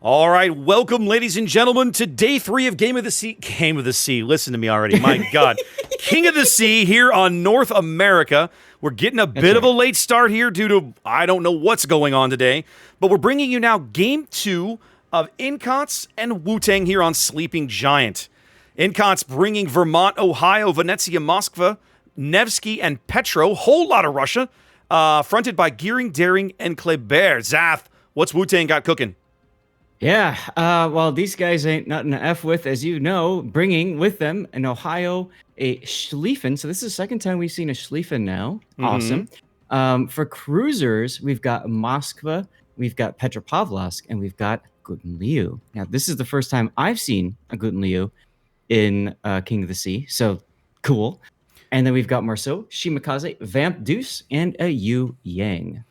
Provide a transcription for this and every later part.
All right, welcome, ladies and gentlemen, to day 3 of Game of the Sea. Game of the Sea, listen to me already, my God. King of the Sea here on North America. We're getting a bit of a late start here due to, I don't know what's going on today, but we're bringing you now Game 2 of NCOTS and WUTNG here on Sleeping Giant. NCOTS bringing Vermont, Ohio, Venezia, Moskva, Nevsky, and Petro, whole lot of Russia, fronted by Gearing, Daring, and Kleber. Zath, what's WUTNG got cooking? Yeah, well, these guys ain't nothing to F with, as you know, bringing with them in Ohio a Schlieffen. So this is the second time we've seen a Schlieffen now. Awesome. For cruisers, we've got Moskva, we've got Petropavlovsk, and we've got WUTNG. Now, this is the first time I've seen a WUTNG in King of the Sea, so cool. And then we've got Marceau, Shimakaze, Vamp Deuce, and a Yu Yang.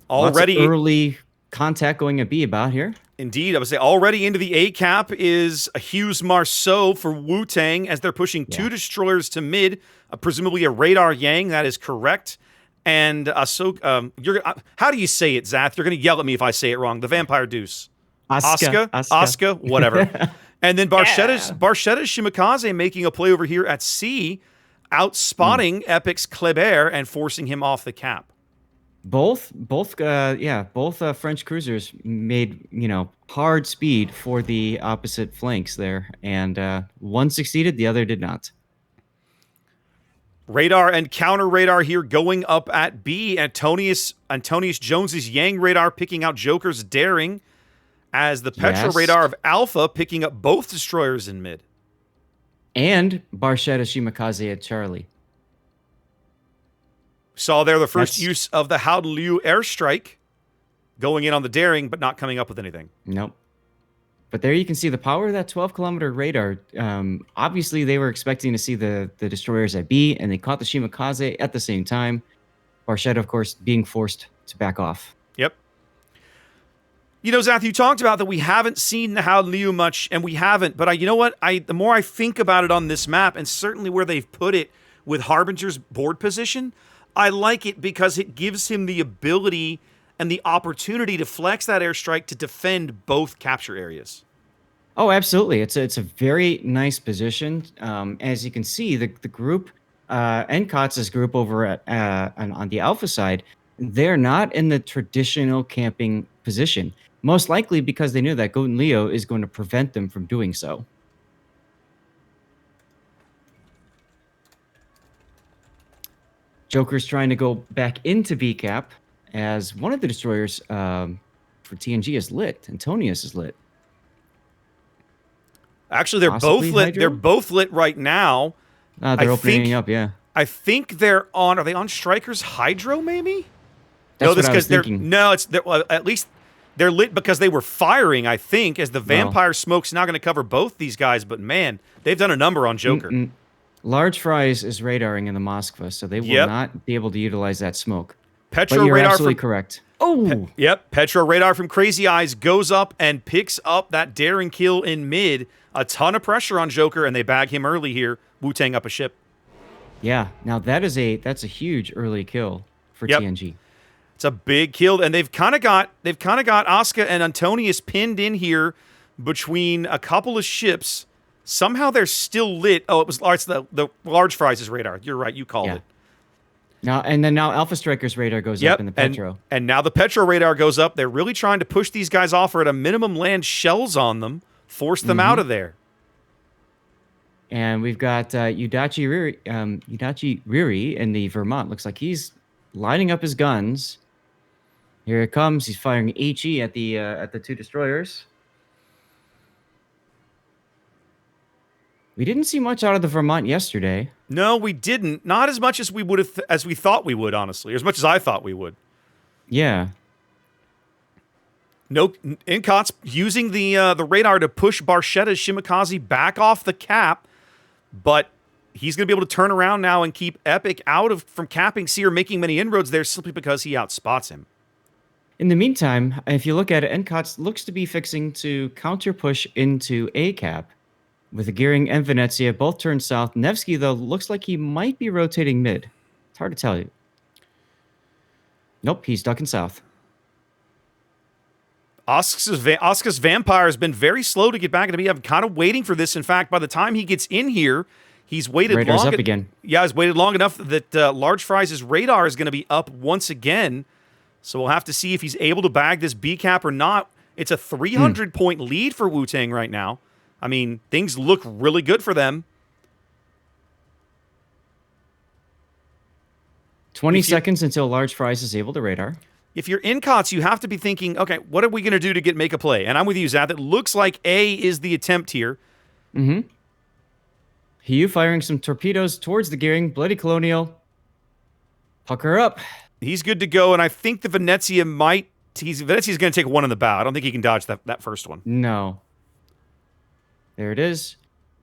Already lots of early contact going to be about here. Indeed, I would say already into the A cap is a Hughes Marceau for WUTNG as they're pushing 2 destroyers to mid, presumably a radar Yang. That is correct. And how do you say it, Zath? You're going to yell at me if I say it wrong. The Vampire Deuce, Oscar, whatever. And then Barchetta's Shimakaze making a play over here at C, outspotting Epic's Kleber and forcing him off the cap. Both French cruisers made, hard speed for the opposite flanks there, and one succeeded, the other did not. Radar and counter radar here going up at B. Antonius Jones's Yang radar picking out Joker's Daring, as the Petro radar of Alpha picking up both destroyers in mid. And Barchetta Shimakaze at Charlie. Saw there the first use of the Howden Liu airstrike going in on the Daring, but not coming up with anything. Nope. But there you can see the power of that 12-kilometer radar. Obviously, they were expecting to see the destroyers at B, and they caught the Shimakaze at the same time. Barchetta, of course, being forced to back off. Yep. Zath, you talked about that we haven't seen the Howden Liu much, and we haven't. But you know what? The more I think about it on this map, and certainly where they've put it with Harbinger's board position, I like it because it gives him the ability and the opportunity to flex that airstrike to defend both capture areas. Oh, absolutely. It's a very nice position. As you can see, the group, NCOTS' group over at on the Alpha side, they're not in the traditional camping position. Most likely because they knew that WUTNG is going to prevent them from doing so. Joker's trying to go back into B cap as one of the destroyers for TNG is lit. Antonius is lit. Actually, they're both lit. Hydro? They're both lit right now. They're opening up, yeah. I think they're on. Are they on Striker's Hydro? Maybe. That's what I was thinking. At least they're lit because they were firing. I think as the Vampire Smoke's now going to cover both these guys. But man, they've done a number on Joker. Large Fries is radaring in the Moskva, so they will not be able to utilize that smoke. Petro but you're radar absolutely correct. Oh! Petro radar from Crazy Eyes goes up and picks up that Daring kill in mid. A ton of pressure on Joker, and they bag him early here. WUTNG up a ship. Yeah, now that's a huge early kill for TNG. It's a big kill, and they've kind of got Asuka and Antonius pinned in here between a couple of ships. Somehow they're still lit. Oh, it's the Large Fries' radar. You're right. You called it. Now Alpha Striker's radar goes up in the Petro. And now the Petro radar goes up. They're really trying to push these guys off or at a minimum land shells on them, force them out of there. And we've got Yudachi Riri in the Vermont. Looks like he's lining up his guns. Here it comes. He's firing HE at the 2 destroyers. We didn't see much out of the Vermont yesterday. No, we didn't. Not as much as we would have, as we thought we would, honestly. As much as I thought we would. Yeah. No, NCOTS using the radar to push Barchetta's Shimakaze back off the cap, but he's going to be able to turn around now and keep Epic out from capping C or making many inroads there simply because he outspots him. In the meantime, if you look at it, NCOTS looks to be fixing to counter push into A cap. With the Gearing and Venezia both turned south. Nevsky, though, looks like he might be rotating mid. It's hard to tell you. Nope, he's ducking south. Oscar's Vampire has been very slow to get back into me. I'm kind of waiting for this. In fact, by the time he gets in here, he's waited Radar's long. up again. Yeah, he's waited long enough that Large Fries' radar is going to be up once again. So we'll have to see if he's able to bag this B cap or not. It's a 300-point lead for WUTNG right now. I mean, things look really good for them. 20 seconds until Large Fries is able to radar. If you're NCOTS, you have to be thinking, okay, what are we going to do to make a play? And I'm with you, Zath. It looks like A is the attempt here. Mm-hmm. Hiu firing some torpedoes towards the gearing. Bloody Colonial. Pucker up. He's good to go, and I think the Venezia might... Venezia's going to take one in the bow. I don't think he can dodge that first one. No. There it is.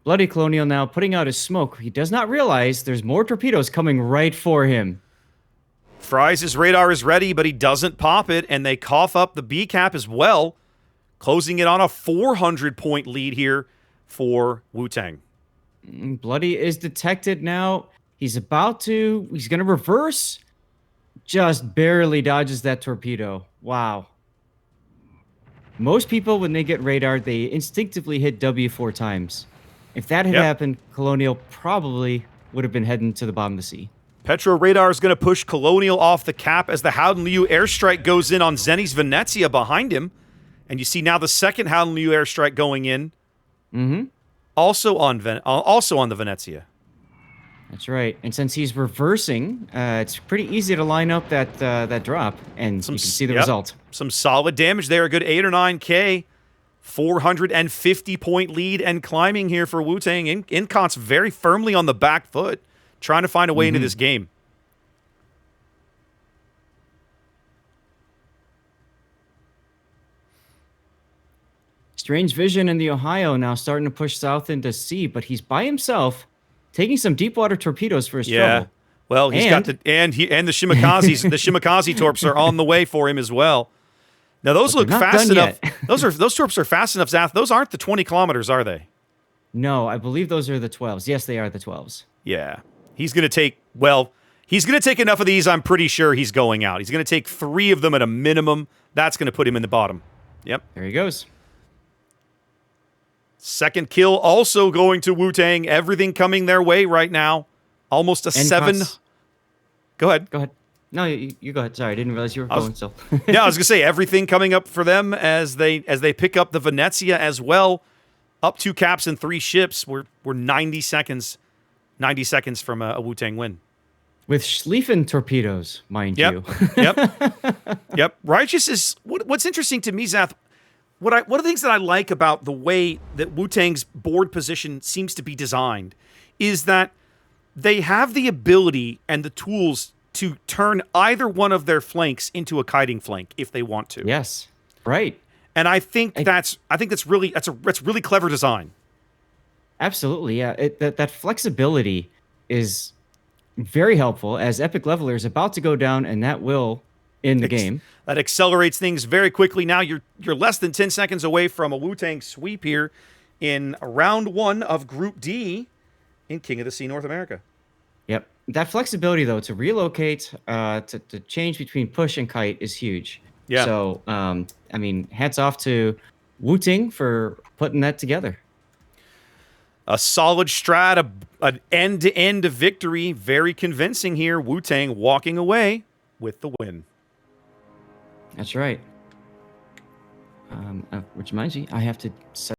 Bloody Colonial now putting out his smoke. He does not realize there's more torpedoes coming right for him. Fries' radar is ready, but he doesn't pop it, and they cough up the B cap as well, closing it on a 400-point lead here for WUTNG. Bloody is detected now. He's going to reverse. Just barely dodges that torpedo. Wow. Most people, when they get radar, they instinctively hit W 4 times. If that had happened, Colonial probably would have been heading to the bottom of the sea. Petro radar is going to push Colonial off the cap as the Howden Liu airstrike goes in on Zenny's Venezia behind him. And you see now the second Howden Liu airstrike going in. Mm-hmm. Also on the Venezia. That's right. And since he's reversing, it's pretty easy to line up that drop, and you can see the result. Some solid damage there. A good 8 or 9K. 450-point lead and climbing here for WUTNG. NCOTS very firmly on the back foot, trying to find a way into this game. Strange Vision in the Ohio now starting to push south into sea, but he's by himself, taking some deep water torpedoes for his trouble. Well, he's got the and the Shimikazes. The Shimikaze torps are on the way for him as well. Now those look fast enough. those torps are fast enough, Zath. Those aren't the 20 kilometers, are they? No, I believe those are the 12s. Yes, they are the 12s. Yeah. He's going to take enough of these. I'm pretty sure he's going out. He's going to take 3 of them at a minimum. That's going to put him in the bottom. Yep. There he goes. Second kill also going to WUTNG. Everything coming their way right now. Almost a 7. Go ahead. Go ahead. No, you go ahead. Sorry, I didn't realize you were going still. Yeah, I was going to say, everything coming up for them as they pick up the Venezia as well. Up 2 caps and 3 ships. We're 90 seconds from a WUTNG win. With Schlieffen torpedoes, mind you. Yep. Righteous is... What's interesting to me, Zath, one of the things that I like about the way that WUTNG's board position seems to be designed is that they have the ability and the tools to turn either one of their flanks into a kiting flank if they want to. Yes, right. And I think that's really clever design. Absolutely, yeah. That flexibility is very helpful as Epic Leveler is about to go down, and that will end the game. That accelerates things very quickly. Now you're less than 10 seconds away from a WUTNG sweep here in round 1 of Group D in King of the Sea North America. Yep. That flexibility, though, to relocate, to change between push and kite is huge. Yeah. So, I mean, hats off to WUTNG for putting that together. A solid strat, an end-to-end victory. Very convincing here. WUTNG walking away with the win. That's right. Which reminds me, I have to set